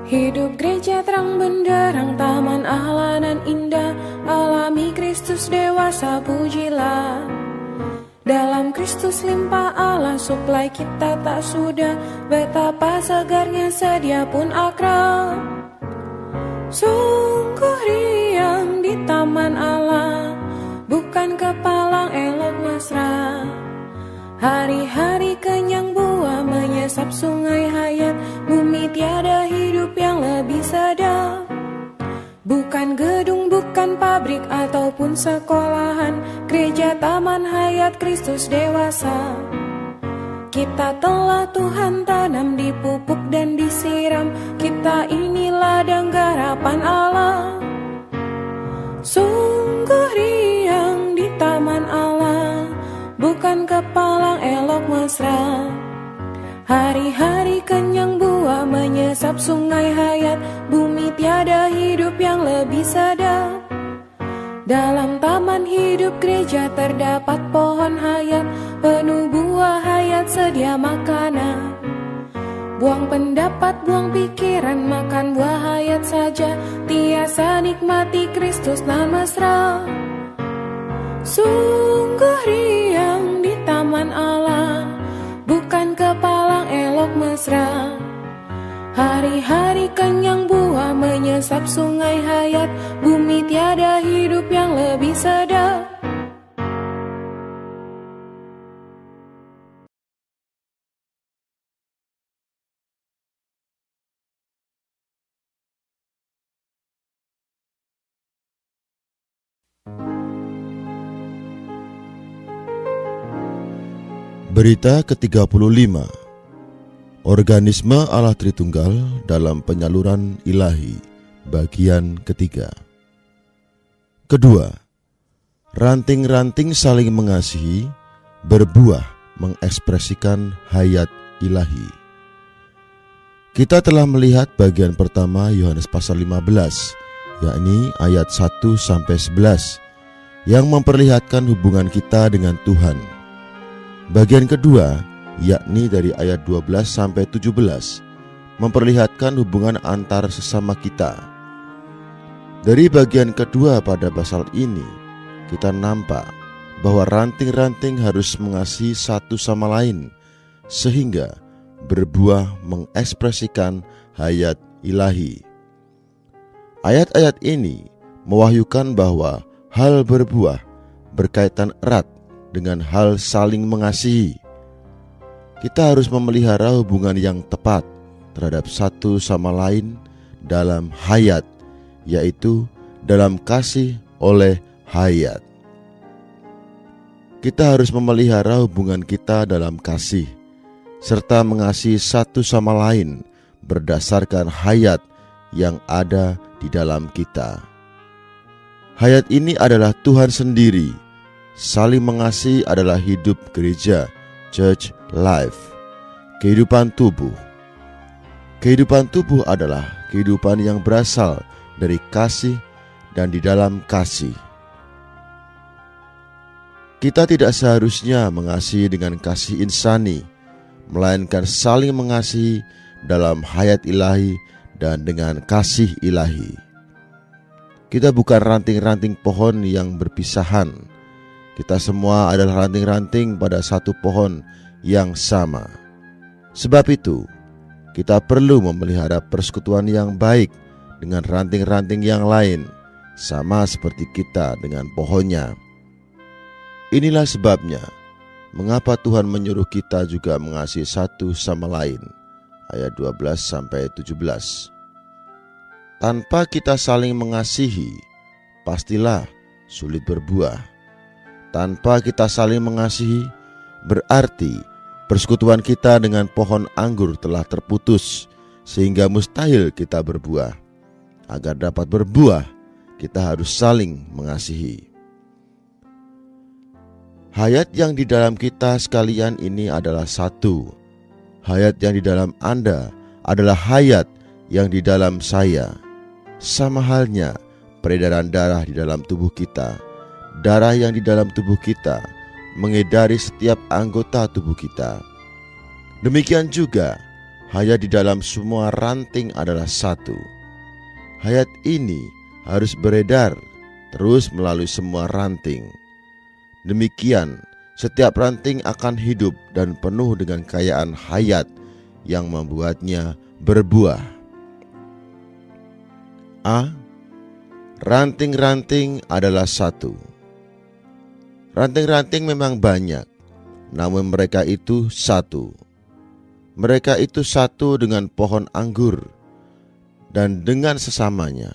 Hidup gereja terang benderang, taman Allah nan indah, alami Kristus dewasa pujilah. Dalam Kristus limpah Allah, suplai kita tak sudah, betapa segarnya sedia pun akrab. Sungguh riang di taman Allah, bukan kepalang elok mesra. Hari-hari kenyang buah menyesap sungai hayat, bumi tiada hidup yang lebih sedap. Bukan gedung, bukan pabrik ataupun sekolahan, gereja taman hayat Kristus dewasa. Kita telah Tuhan tanam, dipupuk dan disiram, kita ini ladang garapan Allah. Sungguh riang di taman Allah, bukan kepalang elok mesra. Hari-hari kenyang buah menyesap sungai hayat, bumi tiada hidup yang lebih sedap. Dalam taman hidup gereja terdapat pohon hayat, penuh buah hayat sedia makanan. Buang pendapat, buang pikiran, makan buah hayat saja, tiasa nikmati Kristus nan mesra. Sungguh riang di taman Allah, bukan kepalang elok mesra. Hari-hari kenyang buah menyesap sungai hayat, bumi tiada hidup yang lebih sedap. Berita ke-35. Organisme Allah Tritunggal dalam penyaluran ilahi, bagian ketiga. Kedua, ranting-ranting saling mengasihi, berbuah mengekspresikan hayat ilahi. Kita telah melihat bagian pertama Yohanes pasal 15, yakni ayat 1-11, yang memperlihatkan hubungan kita dengan Tuhan. Bagian kedua, yakni dari ayat 12-17, memperlihatkan hubungan antar sesama kita. Dari bagian kedua pada pasal ini, kita nampak bahwa ranting-ranting harus mengasihi satu sama lain, sehingga berbuah mengekspresikan hayat ilahi. Ayat-ayat ini mewahyukan bahwa hal berbuah berkaitan erat dengan hal saling mengasihi. Kita harus memelihara hubungan yang tepat terhadap satu sama lain dalam hayat, yaitu dalam kasih oleh hayat. Kita harus memelihara hubungan kita dalam kasih, serta mengasihi satu sama lain berdasarkan hayat yang ada di dalam kita. Hayat ini adalah Tuhan sendiri. Saling mengasihi adalah hidup gereja, church life, kehidupan tubuh. Kehidupan tubuh adalah kehidupan yang berasal dari kasih dan di dalam kasih. Kita tidak seharusnya mengasihi dengan kasih insani, melainkan saling mengasihi dalam hayat ilahi dan dengan kasih ilahi. Kita bukan ranting-ranting pohon yang berpisahan. Kita semua adalah ranting-ranting pada satu pohon yang sama. Sebab itu, kita perlu memelihara persekutuan yang baik dengan ranting-ranting yang lain, sama seperti kita dengan pohonnya. Inilah sebabnya mengapa Tuhan menyuruh kita juga mengasihi satu sama lain. Ayat 12-17. Tanpa kita saling mengasihi, pastilah sulit berbuah. Tanpa kita saling mengasihi, berarti persekutuan kita dengan pohon anggur telah terputus, sehingga mustahil kita berbuah. Agar dapat berbuah, kita harus saling mengasihi. Hayat yang di dalam kita sekalian ini adalah satu. Hayat yang di dalam Anda adalah hayat yang di dalam saya. Sama halnya peredaran darah di dalam tubuh kita. Darah yang di dalam tubuh kita mengedari setiap anggota tubuh kita. Demikian juga hayat di dalam semua ranting adalah satu. Hayat ini harus beredar terus melalui semua ranting. Demikian, setiap ranting akan hidup dan penuh dengan kekayaan hayat yang membuatnya berbuah. A. Ranting-ranting adalah satu. Ranting-ranting memang banyak, namun mereka itu satu. Mereka itu satu dengan pohon anggur dan dengan sesamanya.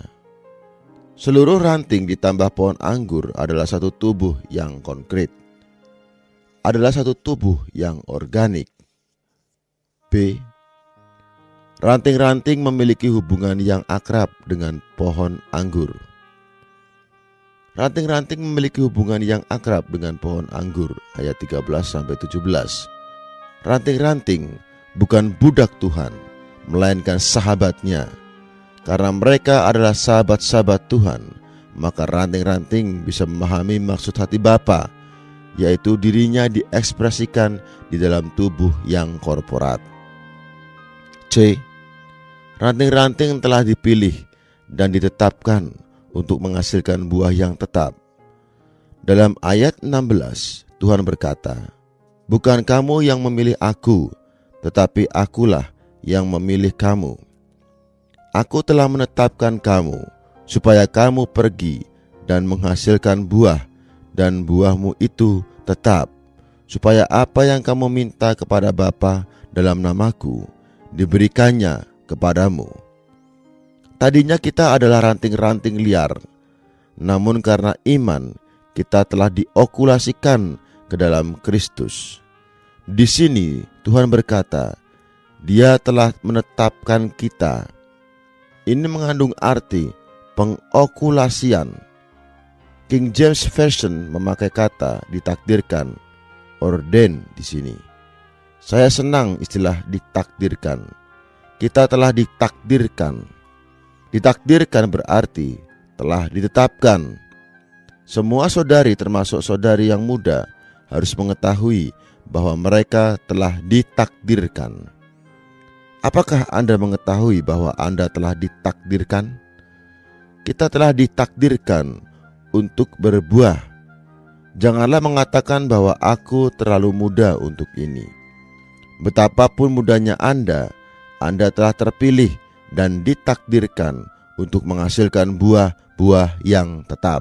Seluruh ranting ditambah pohon anggur adalah satu tubuh yang konkret, adalah satu tubuh yang organik. B. Ranting-ranting memiliki hubungan yang akrab dengan pohon anggur. Ranting-ranting memiliki hubungan yang akrab dengan pohon anggur, ayat 13-17. Ranting-ranting bukan budak Tuhan, melainkan sahabatnya. Karena mereka adalah sahabat-sahabat Tuhan, maka ranting-ranting bisa memahami maksud hati Bapa, yaitu dirinya diekspresikan di dalam tubuh yang korporat. C. Ranting-ranting telah dipilih dan ditetapkan untuk menghasilkan buah yang tetap. Dalam ayat 16, Tuhan berkata, "Bukan kamu yang memilih aku, tetapi akulah yang memilih kamu. Aku telah menetapkan kamu, supaya kamu pergi dan menghasilkan buah, dan buahmu itu tetap, supaya apa yang kamu minta kepada Bapa dalam namaku, diberikannya kepadamu." Tadinya kita adalah ranting-ranting liar, namun karena iman kita telah diokulasikan ke dalam Kristus. Di sini Tuhan berkata, Dia telah menetapkan kita. Ini mengandung arti pengokulasian. King James Version memakai kata ditakdirkan, ordain di sini. Saya senang istilah ditakdirkan. Kita telah ditakdirkan. Ditakdirkan berarti telah ditetapkan. Semua saudari termasuk saudari yang muda harus mengetahui bahwa mereka telah ditakdirkan. Apakah Anda mengetahui bahwa Anda telah ditakdirkan? Kita telah ditakdirkan untuk berbuah. Janganlah mengatakan bahwa aku terlalu muda untuk ini. Betapapun mudanya Anda telah terpilih dan ditakdirkan untuk menghasilkan buah-buah yang tetap.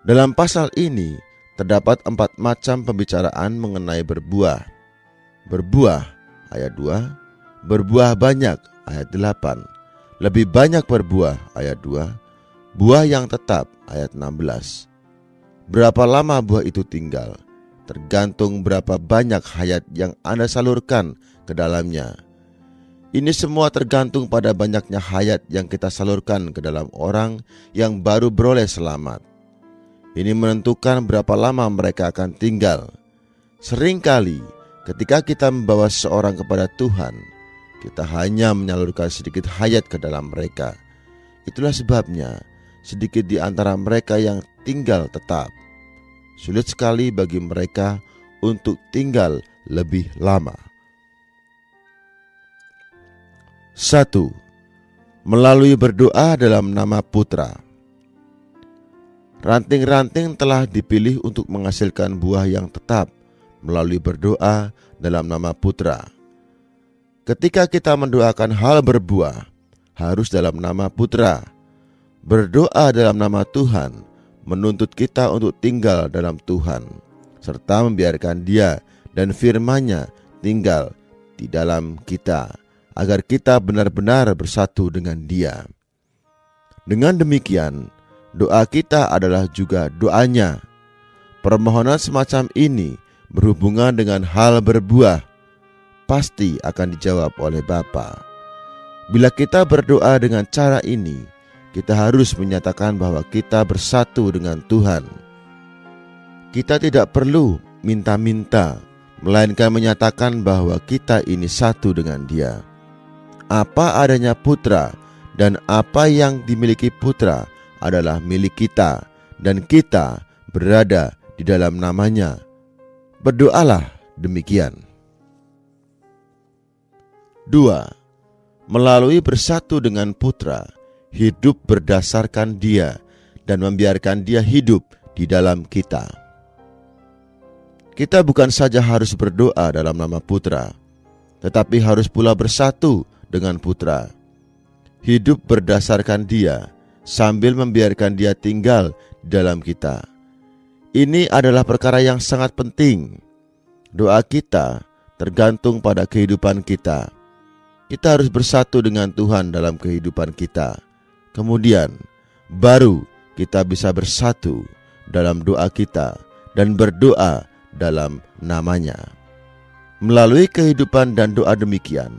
Dalam pasal ini terdapat 4 macam pembicaraan mengenai berbuah. Berbuah ayat 2, berbuah banyak ayat 8, lebih banyak berbuah ayat 2, buah yang tetap ayat 16. Berapa lama buah itu tinggal? Tergantung berapa banyak hayat yang Anda salurkan ke dalamnya. Ini semua tergantung pada banyaknya hayat yang kita salurkan ke dalam orang yang baru beroleh selamat. Ini menentukan berapa lama mereka akan tinggal. Seringkali ketika kita membawa seorang kepada Tuhan, kita hanya menyalurkan sedikit hayat ke dalam mereka. Itulah sebabnya sedikit di antara mereka yang tinggal tetap. Sulit sekali bagi mereka untuk tinggal lebih lama. 1. Melalui berdoa dalam nama Putra. Ranting-ranting telah dipilih untuk menghasilkan buah yang tetap melalui berdoa dalam nama Putra. Ketika kita mendoakan hal berbuah, harus dalam nama Putra. Berdoa dalam nama Tuhan menuntut kita untuk tinggal dalam Tuhan, serta membiarkan Dia dan firman-Nya tinggal di dalam kita, agar kita benar-benar bersatu dengan Dia. Dengan demikian, doa kita adalah juga doanya. Permohonan semacam ini berhubungan dengan hal berbuah, pasti akan dijawab oleh Bapa. Bila kita berdoa dengan cara ini, kita harus menyatakan bahwa kita bersatu dengan Tuhan. Kita tidak perlu minta-minta, melainkan menyatakan bahwa kita ini satu dengan Dia. Apa adanya Putra dan apa yang dimiliki Putra adalah milik kita, dan kita berada di dalam namanya. Berdoalah demikian. 2. Melalui bersatu dengan Putra, hidup berdasarkan Dia dan membiarkan Dia hidup di dalam kita. Kita bukan saja harus berdoa dalam nama Putra, tetapi harus pula bersatu dengan Putra. Hidup berdasarkan Dia sambil membiarkan Dia tinggal di dalam kita. Ini adalah perkara yang sangat penting. Doa kita tergantung pada kehidupan kita. Kita harus bersatu dengan Tuhan dalam kehidupan kita. Kemudian baru kita bisa bersatu dalam doa kita dan berdoa dalam namanya. Melalui kehidupan dan doa demikian,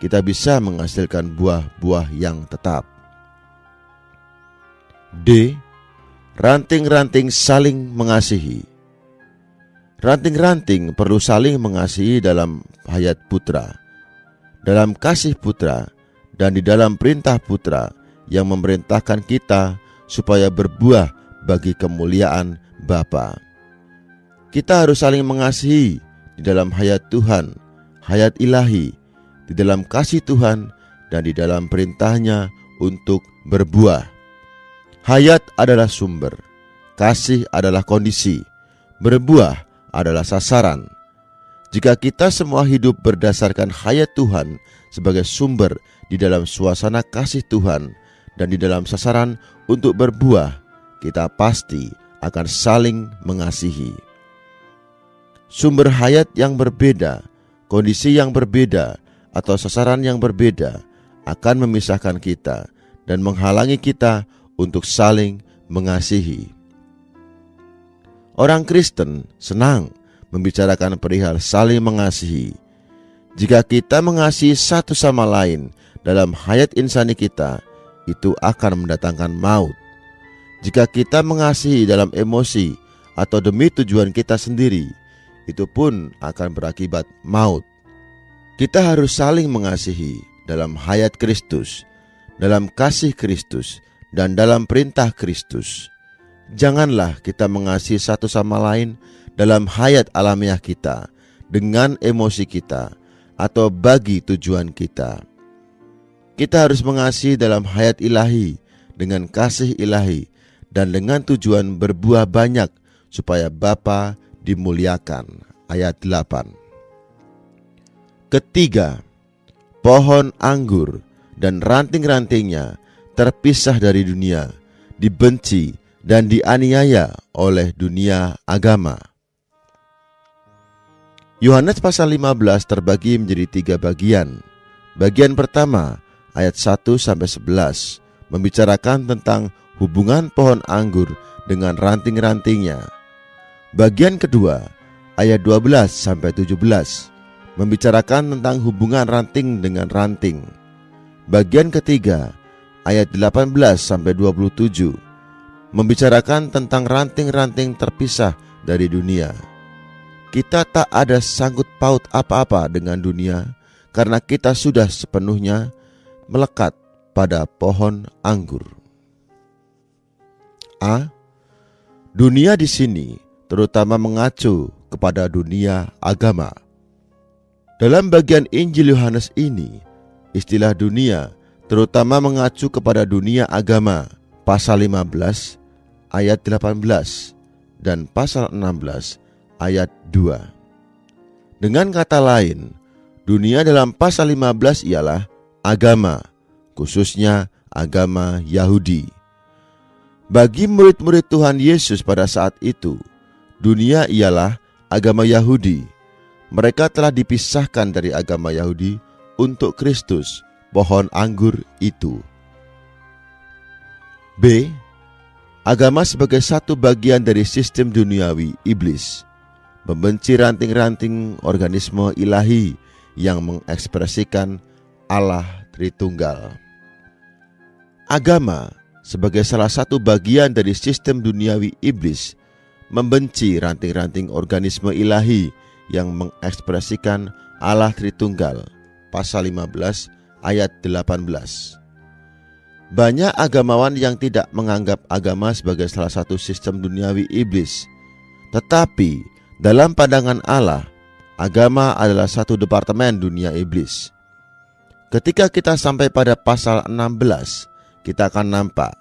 kita bisa menghasilkan buah-buah yang tetap. D. Ranting-ranting saling mengasihi. Ranting-ranting perlu saling mengasihi dalam hayat Putra, dalam kasih Putra, dan di dalam perintah Putra yang memerintahkan kita supaya berbuah bagi kemuliaan Bapa. Kita harus saling mengasihi di dalam hayat Tuhan, hayat ilahi, di dalam kasih Tuhan, dan di dalam perintahnya untuk berbuah. Hayat adalah sumber, kasih adalah kondisi, berbuah adalah sasaran. Jika kita semua hidup berdasarkan hayat Tuhan sebagai sumber di dalam suasana kasih Tuhan dan di dalam sasaran untuk berbuah, kita pasti akan saling mengasihi. Sumber hayat yang berbeda, kondisi yang berbeda, atau sasaran yang berbeda akan memisahkan kita dan menghalangi kita untuk saling mengasihi. Orang Kristen senang membicarakan perihal saling mengasihi. Jika kita mengasihi satu sama lain dalam hayat insani kita, itu akan mendatangkan maut. Jika kita mengasihi dalam emosi atau demi tujuan kita sendiri, itu pun akan berakibat maut. Kita harus saling mengasihi dalam hayat Kristus, dalam kasih Kristus, dan dalam perintah Kristus. Janganlah kita mengasihi satu sama lain dalam hayat alamiah kita, dengan emosi kita, atau bagi tujuan kita. Kita harus mengasihi dalam hayat ilahi, dengan kasih ilahi, dan dengan tujuan berbuah banyak supaya Bapa dimuliakan. Ayat 8. Ketiga, pohon anggur dan ranting-rantingnya terpisah dari dunia, dibenci dan dianiaya oleh dunia agama. Yohanes pasal 15 terbagi menjadi 3 bagian. Bagian pertama, ayat 1-11, membicarakan tentang hubungan pohon anggur dengan ranting-rantingnya. Bagian kedua, ayat 12-17, membicarakan tentang hubungan ranting dengan ranting. Bagian ketiga, ayat 18-27, membicarakan tentang ranting-ranting terpisah dari dunia. Kita tak ada sangkut paut apa-apa dengan dunia, karena kita sudah sepenuhnya melekat pada pohon anggur. A. Dunia di sini terutama mengacu kepada dunia agama. Dalam bagian Injil Yohanes ini, istilah dunia terutama mengacu kepada dunia agama, pasal 15 ayat 18 dan pasal 16 ayat 2. Dengan kata lain, dunia dalam pasal 15 ialah agama, khususnya agama Yahudi. Bagi murid-murid Tuhan Yesus pada saat itu, dunia ialah agama Yahudi. Mereka telah dipisahkan dari agama Yahudi untuk Kristus, pohon anggur itu. B. Agama sebagai satu bagian dari sistem duniawi iblis, membenci ranting-ranting organisme ilahi yang mengekspresikan Allah Tritunggal. Agama sebagai salah satu bagian dari sistem duniawi iblis membenci ranting-ranting organisme ilahi yang mengekspresikan Allah Tritunggal, pasal 15 ayat 18. Banyak agamawan yang tidak menganggap agama sebagai salah satu sistem duniawi iblis. Tetapi dalam pandangan Allah, agama adalah satu departemen dunia iblis. Ketika kita sampai pada pasal 16, kita akan nampak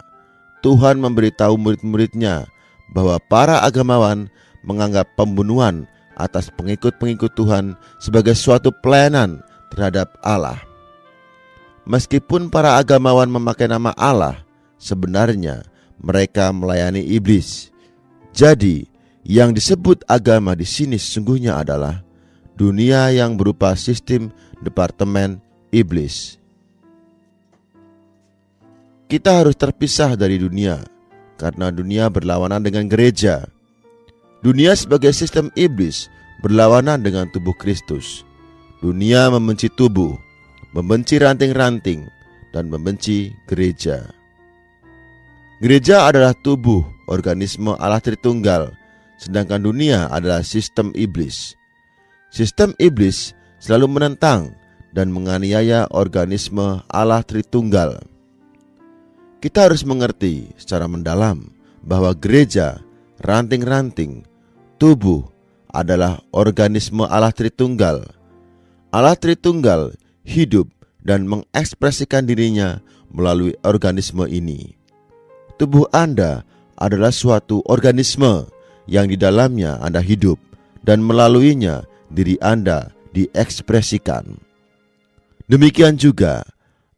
Tuhan memberitahu murid-muridnya bahwa para agamawan menganggap pembunuhan atas pengikut-pengikut Tuhan sebagai suatu pelayanan terhadap Allah. Meskipun para agamawan memakai nama Allah, sebenarnya mereka melayani iblis. Jadi, yang disebut agama di sini sesungguhnya adalah dunia yang berupa sistem departemen iblis. Kita harus terpisah dari dunia karena dunia berlawanan dengan gereja. Dunia sebagai sistem iblis berlawanan dengan tubuh Kristus. Dunia membenci tubuh, membenci ranting-ranting, dan membenci gereja. Gereja adalah tubuh organisme Allah Tritunggal, sedangkan dunia adalah sistem iblis. Sistem iblis selalu menentang dan menganiaya organisme Allah Tritunggal. Kita harus mengerti secara mendalam bahwa gereja, ranting-ranting, tubuh adalah organisme Allah Tritunggal. Allah Tritunggal hidup dan mengekspresikan dirinya melalui organisme ini. Tubuh Anda adalah suatu organisme yang di dalamnya Anda hidup dan melaluinya diri Anda diekspresikan. Demikian juga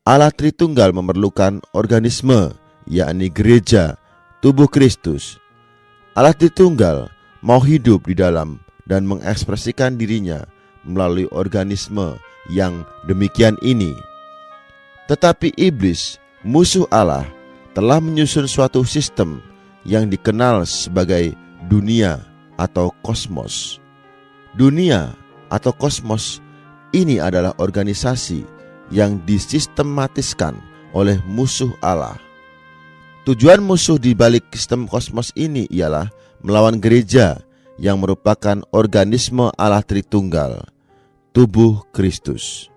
Allah Tritunggal memerlukan organisme, yakni gereja, tubuh Kristus. Allah Tritunggal mau hidup di dalam dan mengekspresikan dirinya melalui organisme yang demikian ini. Tetapi iblis, musuh Allah, telah menyusun suatu sistem yang dikenal sebagai dunia atau kosmos. Dunia atau kosmos ini adalah organisasi yang disistematiskan oleh musuh Allah. Tujuan musuh di balik sistem kosmos ini ialah melawan gereja yang merupakan organisme Allah Tritunggal, tubuh Kristus.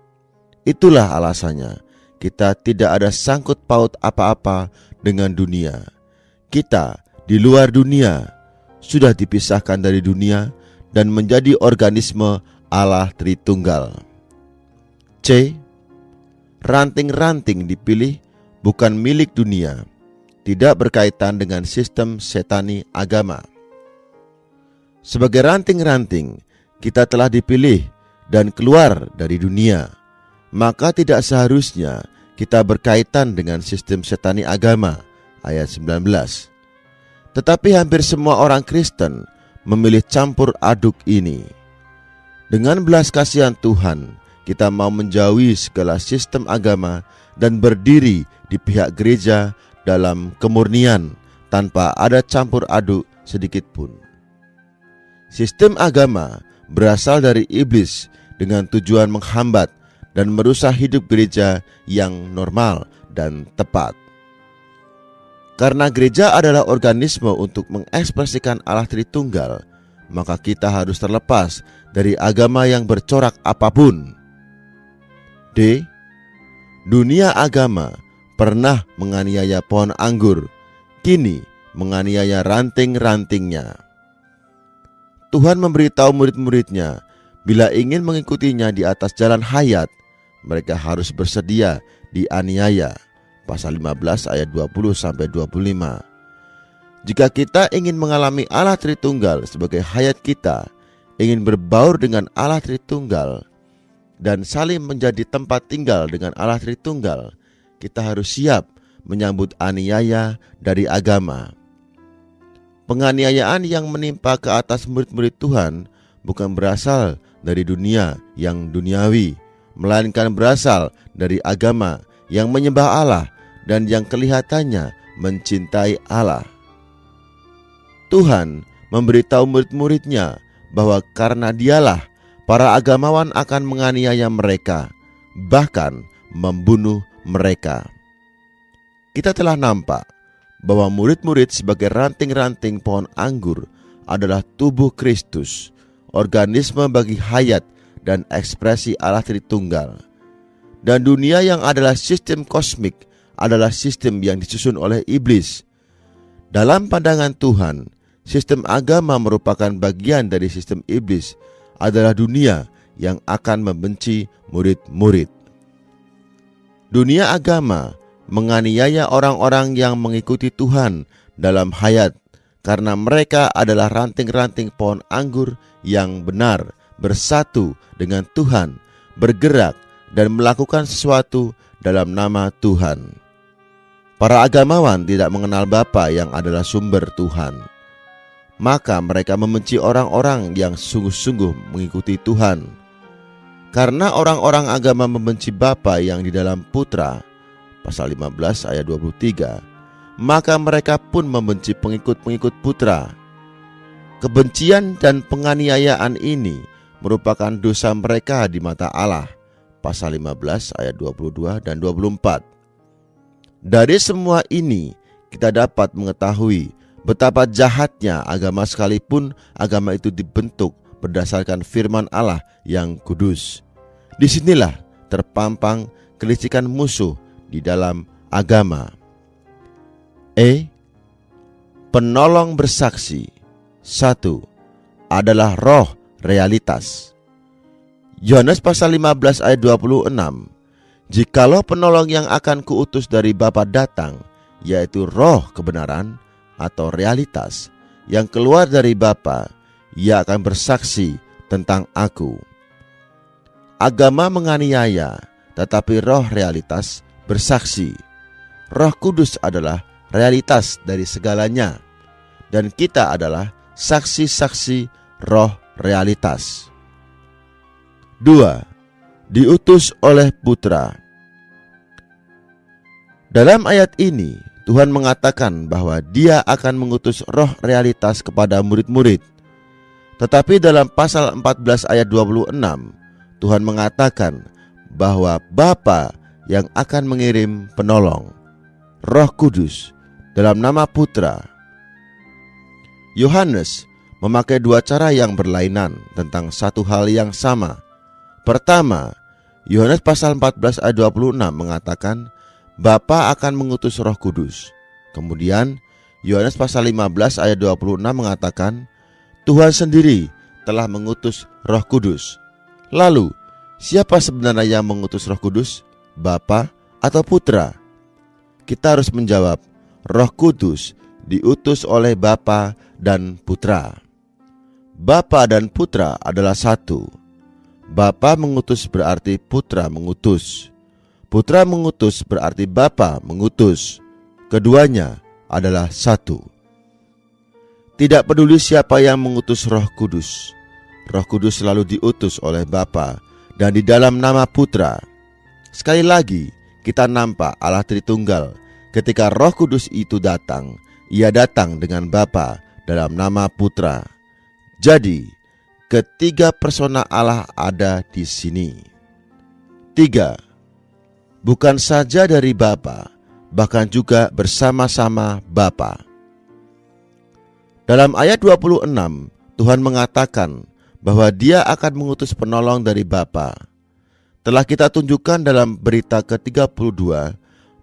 Itulah alasannya kita tidak ada sangkut paut apa-apa dengan dunia. Kita di luar dunia, sudah dipisahkan dari dunia dan menjadi organisme Allah Tritunggal. C. Ranting-ranting dipilih bukan milik dunia, tidak berkaitan dengan sistem setani agama. Sebagai ranting-ranting, kita telah dipilih dan keluar dari dunia, maka tidak seharusnya kita berkaitan dengan sistem setani agama, ayat 19. Tetapi hampir semua orang Kristen memilih campur aduk ini. Dengan belas kasihan Tuhan, kita mau menjauhi segala sistem agama dan berdiri di pihak gereja dalam kemurnian tanpa ada campur aduk sedikit pun. Sistem agama berasal dari iblis dengan tujuan menghambat dan merusak hidup gereja yang normal dan tepat. Karena gereja adalah organisme untuk mengekspresikan Allah Tritunggal, maka kita harus terlepas dari agama yang bercorak apapun. D. Dunia agama pernah menganiaya pohon anggur, kini menganiaya ranting-rantingnya. Tuhan memberitahu murid-muridnya, bila ingin mengikutinya di atas jalan hayat, mereka harus bersedia dianiaya. Pasal 15 ayat 20-25. Jika kita ingin mengalami Allah Tritunggal sebagai hayat kita, ingin berbaur dengan Allah Tritunggal, dan saling menjadi tempat tinggal dengan Allah Tritunggal, kita harus siap menyambut aniaya dari agama. Penganiayaan yang menimpa ke atas murid-murid Tuhan bukan berasal dari dunia yang duniawi, melainkan berasal dari agama yang menyembah Allah dan yang kelihatannya mencintai Allah. Tuhan memberitahu murid-muridnya bahwa karena dialah para agamawan akan menganiaya mereka, bahkan membunuh mereka. Kita telah nampak bahwa murid-murid sebagai ranting-ranting pohon anggur adalah tubuh Kristus, organisme bagi hayat dan ekspresi Allah Tritunggal. Dan dunia yang adalah sistem kosmik adalah sistem yang disusun oleh iblis. Dalam pandangan Tuhan, sistem agama merupakan bagian dari sistem iblis, adalah dunia yang akan membenci murid-murid. Dunia agama menganiaya orang-orang yang mengikuti Tuhan dalam hayat karena mereka adalah ranting-ranting pohon anggur yang benar, bersatu dengan Tuhan, bergerak dan melakukan sesuatu dalam nama Tuhan. Para agamawan tidak mengenal Bapa yang adalah sumber Tuhan. Maka mereka membenci orang-orang yang sungguh-sungguh mengikuti Tuhan. Karena orang-orang agama membenci Bapa yang di dalam Putra, pasal 15 ayat 23, maka mereka pun membenci pengikut-pengikut Putra. Kebencian dan penganiayaan ini merupakan dosa mereka di mata Allah, pasal 15 ayat 22 dan 24. Dari semua ini kita dapat mengetahui betapa jahatnya agama sekalipun agama itu dibentuk berdasarkan firman Allah yang kudus. Disinilah terpampang kelicikan musuh di dalam agama. Penolong bersaksi. 1. Adalah roh realitas. Yohanes pasal 15 ayat 26. Jikalau penolong yang akan kuutus dari Bapa datang, yaitu roh kebenaran atau realitas yang keluar dari Bapa, ia akan bersaksi tentang aku. Agama menganiaya, tetapi roh realitas bersaksi. Roh Kudus adalah realitas dari segalanya, dan kita adalah saksi-saksi roh realitas. 2. Diutus oleh Putra. Dalam ayat ini Tuhan mengatakan bahwa Dia akan mengutus roh realitas kepada murid-murid. Tetapi dalam pasal 14 ayat 26 Tuhan mengatakan bahwa Bapa yang akan mengirim penolong, Roh Kudus, dalam nama Putra. Yohanes memakai dua cara yang berlainan tentang satu hal yang sama. Pertama, Yohanes pasal 14 ayat 26 mengatakan Bapa akan mengutus Roh Kudus. Kemudian Yohanes pasal 15 ayat 26 mengatakan Tuhan sendiri telah mengutus Roh Kudus. Lalu, siapa sebenarnya yang mengutus Roh Kudus? Bapa atau Putra? Kita harus menjawab, Roh Kudus diutus oleh Bapa dan Putra. Bapa dan Putra adalah satu. Bapa mengutus berarti Putra mengutus. Putra mengutus berarti Bapa mengutus. Keduanya adalah satu. Tidak peduli siapa yang mengutus Roh Kudus, Roh Kudus selalu diutus oleh Bapa dan di dalam nama Putra. Sekali lagi, kita nampak Allah Tritunggal. Ketika Roh Kudus itu datang, Ia datang dengan Bapa dalam nama Putra. Jadi, ketiga persona Allah ada di sini. 3. Bukan saja dari Bapa, bahkan juga bersama-sama Bapa. Dalam ayat 26, Tuhan mengatakan bahwa Dia akan mengutus penolong dari Bapa. Telah kita tunjukkan dalam berita ke-32,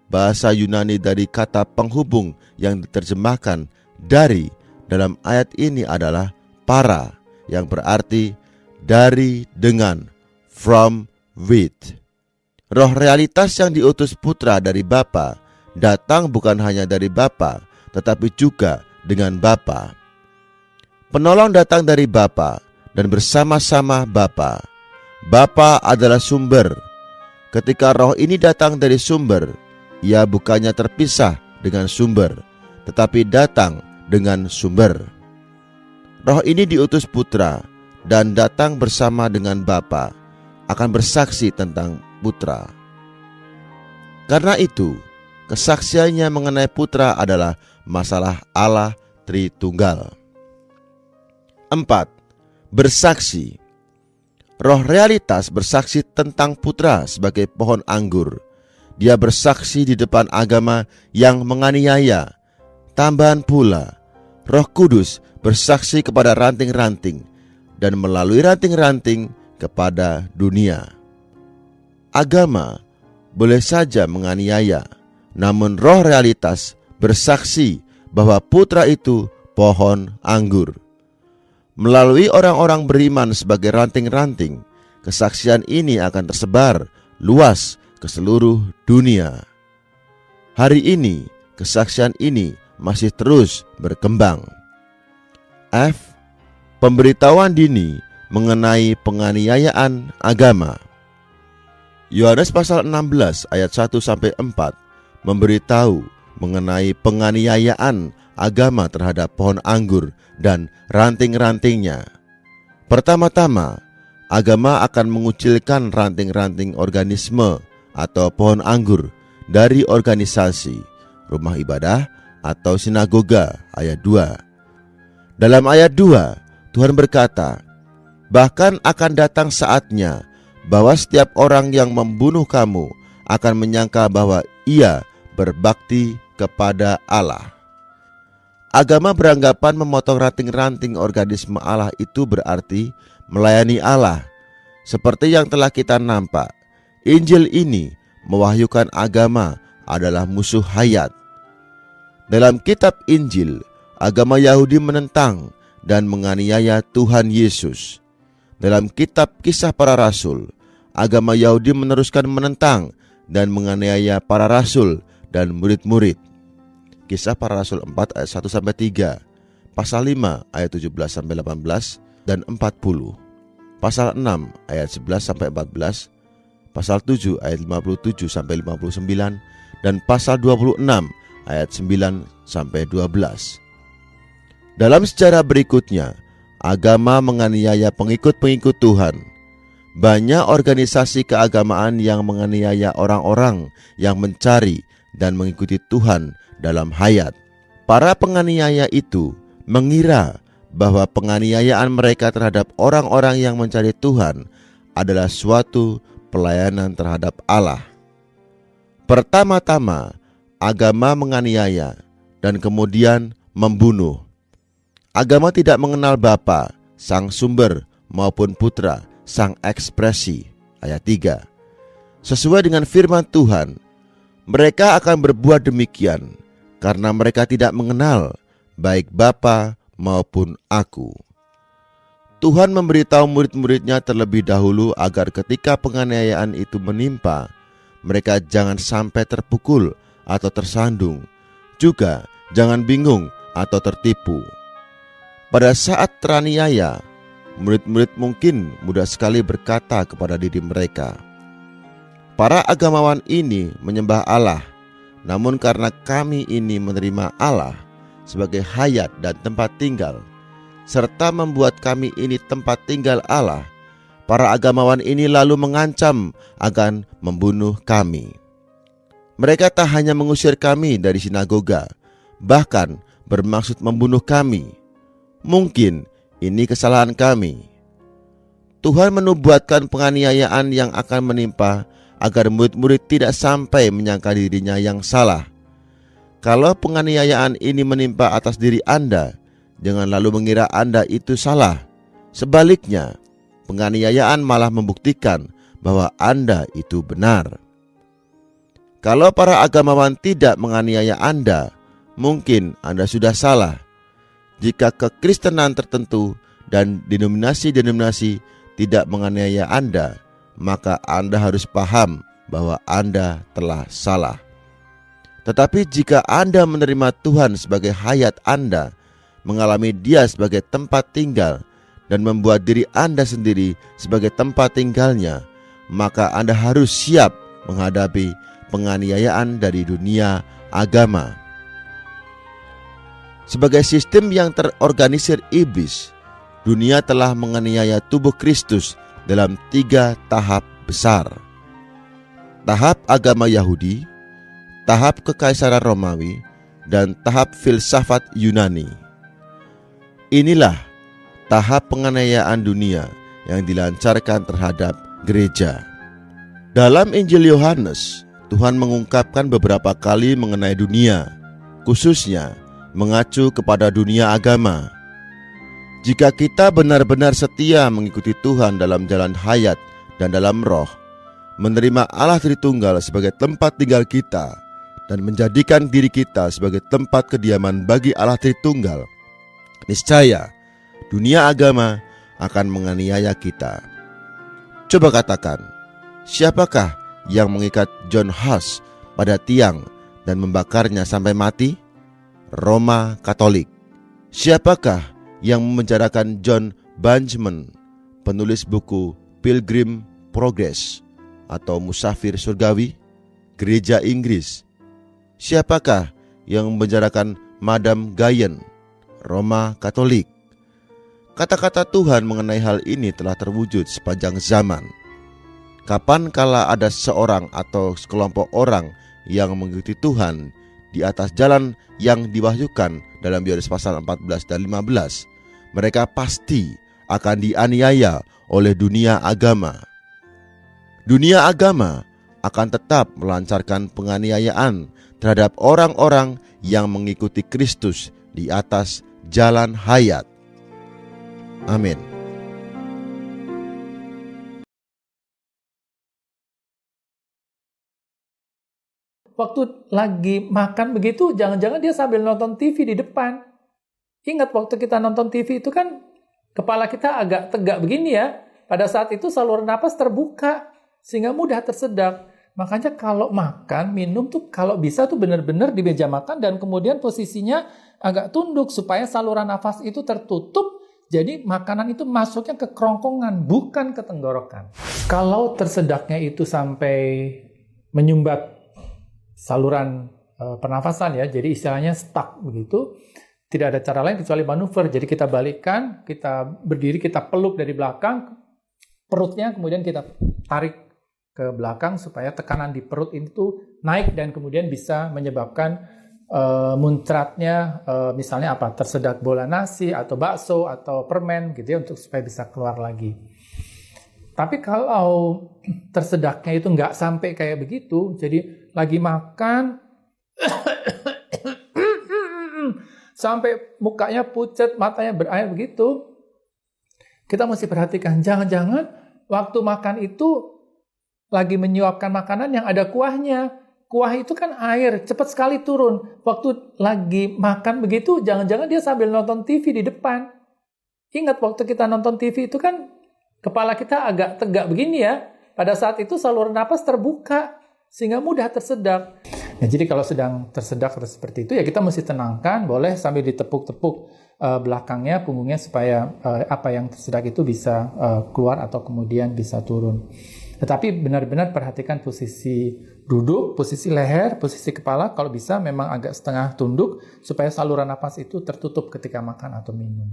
bahasa Yunani dari kata penghubung yang diterjemahkan dari dalam ayat ini adalah para, yang berarti dari, dengan, from, with. Roh realitas yang diutus Putra dari Bapa datang bukan hanya dari Bapa, tetapi juga dengan Bapa. Penolong datang dari Bapa dan bersama-sama Bapa. Bapa adalah sumber. Ketika roh ini datang dari sumber, ia bukannya terpisah dengan sumber, tetapi datang dengan sumber. Roh ini diutus Putra dan datang bersama dengan Bapa, akan bersaksi tentang Putra. Karena itu, kesaksiannya mengenai Putra adalah masalah Allah Tritunggal. 4. Bersaksi. Roh realitas bersaksi tentang Putra sebagai pohon anggur. Dia bersaksi di depan agama yang menganiaya. Tambahan pula, Roh Kudus bersaksi kepada ranting-ranting dan melalui ranting-ranting kepada dunia. Agama boleh saja menganiaya, namun roh realitas bersaksi bahwa Putra itu pohon anggur. Melalui orang-orang beriman sebagai ranting-ranting, kesaksian ini akan tersebar luas ke seluruh dunia. Hari ini, kesaksian ini masih terus berkembang. F. Pemberitahuan dini mengenai penganiayaan agama. Yohanes pasal 16 ayat 1-4 memberitahu mengenai penganiayaan agama terhadap pohon anggur dan ranting-rantingnya. Pertama-tama, agama akan mengucilkan ranting-ranting organisme atau pohon anggur dari organisasi, rumah ibadah, atau sinagoga, ayat 2. Dalam ayat 2, Tuhan berkata, bahkan akan datang saatnya bahwa setiap orang yang membunuh kamu akan menyangka bahwa ia berbakti kepada Allah. Agama beranggapan memotong ranting-ranting organisme Allah itu berarti melayani Allah. Seperti yang telah kita nampak, Injil ini mewahyukan agama adalah musuh hayat. Dalam kitab Injil, agama Yahudi menentang dan menganiaya Tuhan Yesus. Dalam kitab Kisah Para Rasul, agama Yahudi meneruskan menentang dan menganiaya para rasul dan murid-murid. Kisah Para Rasul 4 ayat 1-3, pasal 5 ayat 17-18 dan 40, pasal 6 ayat 11-14, pasal 7 ayat 57-59 dan pasal 26 ayat 9-12. Dalam sejarah berikutnya, agama menganiaya pengikut-pengikut Tuhan. Banyak organisasi keagamaan yang menganiaya orang-orang yang mencari dan mengikuti Tuhan dalam hayat. Para penganiaya itu mengira bahwa penganiayaan mereka terhadap orang-orang yang mencari Tuhan adalah suatu pelayanan terhadap Allah. Pertama-tama, agama menganiaya dan kemudian membunuh. Agama tidak mengenal Bapa, Sang Sumber, maupun Putra, Sang Ekspresi. Ayat 3. Sesuai dengan firman Tuhan, mereka akan berbuat demikian karena mereka tidak mengenal baik Bapa maupun Aku. Tuhan memberitahu murid-muridnya terlebih dahulu agar ketika penganiayaan itu menimpa, mereka jangan sampai terpukul atau tersandung, juga jangan bingung atau tertipu. Pada saat teraniaya, murid-murid mungkin mudah sekali berkata kepada diri mereka, para agamawan ini menyembah Allah, namun karena kami ini menerima Allah sebagai hayat dan tempat tinggal, serta membuat kami ini tempat tinggal Allah, para agamawan ini lalu mengancam akan membunuh kami. Mereka tak hanya mengusir kami dari sinagoga, bahkan bermaksud membunuh kami. Mungkin ini kesalahan kami. Tuhan menubuatkan penganiayaan yang akan menimpa agar murid-murid tidak sampai menyangka dirinya yang salah. Kalau penganiayaan ini menimpa atas diri Anda, jangan lalu mengira Anda itu salah. Sebaliknya, penganiayaan malah membuktikan bahwa Anda itu benar. Kalau para agamawan tidak menganiaya Anda, mungkin Anda sudah salah. Jika kekristenan tertentu dan denominasi-denominasi tidak menganiaya Anda, maka Anda harus paham bahwa Anda telah salah. Tetapi jika Anda menerima Tuhan sebagai hayat Anda, mengalami Dia sebagai tempat tinggal, dan membuat diri Anda sendiri sebagai tempat tinggalnya, maka Anda harus siap menghadapi penganiayaan dari dunia agama. Sebagai sistem yang terorganisir iblis, dunia telah menganiaya tubuh Kristus dalam 3 tahap besar. Tahap agama Yahudi, tahap kekaisaran Romawi, dan tahap filsafat Yunani. Inilah tahap penganiayaan dunia yang dilancarkan terhadap gereja. Dalam Injil Yohanes, Tuhan mengungkapkan beberapa kali mengenai dunia, khususnya mengacu kepada dunia agama. Jika kita benar-benar setia mengikuti Tuhan dalam jalan hayat dan dalam roh, menerima Allah Tritunggal sebagai tempat tinggal kita, dan menjadikan diri kita sebagai tempat kediaman bagi Allah Tritunggal, niscaya dunia agama akan menganiaya kita. Coba katakan, siapakah yang mengikat John Huss pada tiang dan membakarnya sampai mati? Roma Katolik. Siapakah yang memenjarakan John Bunyan, penulis buku Pilgrim Progress atau Musafir Surgawi? Gereja Inggris. Siapakah yang memenjarakan Madame Guyon? Roma Katolik. Kata-kata Tuhan mengenai hal ini telah terwujud sepanjang zaman. Kapan kala ada seorang atau sekelompok orang yang mengikuti Tuhan di atas jalan yang diwahyukan dalam Yohanes pasal 14 dan 15, mereka pasti akan dianiaya oleh dunia agama. Dunia agama akan tetap melancarkan penganiayaan terhadap orang-orang yang mengikuti Kristus di atas jalan hayat. Amin. Waktu lagi makan begitu, jangan-jangan dia sambil nonton TV di depan. Ingat waktu kita nonton TV itu kan kepala kita agak tegak begini ya. Pada saat itu saluran napas terbuka sehingga mudah tersedak. Makanya kalau makan, minum tuh kalau bisa tuh benar-benar di meja makan dan kemudian posisinya agak tunduk supaya saluran nafas itu tertutup. Jadi makanan itu masuknya ke kerongkongan, bukan ke tenggorokan. Kalau tersedaknya itu sampai menyumbat saluran pernafasan ya, jadi istilahnya stuck begitu, tidak ada cara lain kecuali manuver. Jadi kita balikkan, kita berdiri, kita peluk dari belakang, perutnya kemudian kita tarik ke belakang supaya tekanan di perut itu naik dan kemudian bisa menyebabkan muncratnya misalnya apa, tersedak bola nasi atau bakso atau permen gitu ya, untuk supaya bisa keluar lagi. Tapi kalau tersedaknya itu nggak sampai kayak begitu, jadi lagi makan sampai mukanya pucat, matanya berair begitu, kita mesti perhatikan, jangan-jangan waktu makan itu lagi menyuapkan makanan yang ada kuahnya. Kuah itu kan air, cepat sekali turun. Waktu lagi makan begitu, jangan-jangan dia sambil nonton TV di depan. Ingat waktu kita nonton TV itu kan kepala kita agak tegak begini ya. Pada saat itu saluran napas terbuka sehingga mudah tersedak. Nah, jadi kalau sedang tersedak seperti itu ya kita mesti tenangkan, boleh sambil ditepuk-tepuk belakangnya, punggungnya supaya apa yang tersedak itu bisa keluar atau kemudian bisa turun. Tetapi benar-benar perhatikan posisi duduk, posisi leher, posisi kepala, kalau bisa memang agak setengah tunduk supaya saluran napas itu tertutup ketika makan atau minum.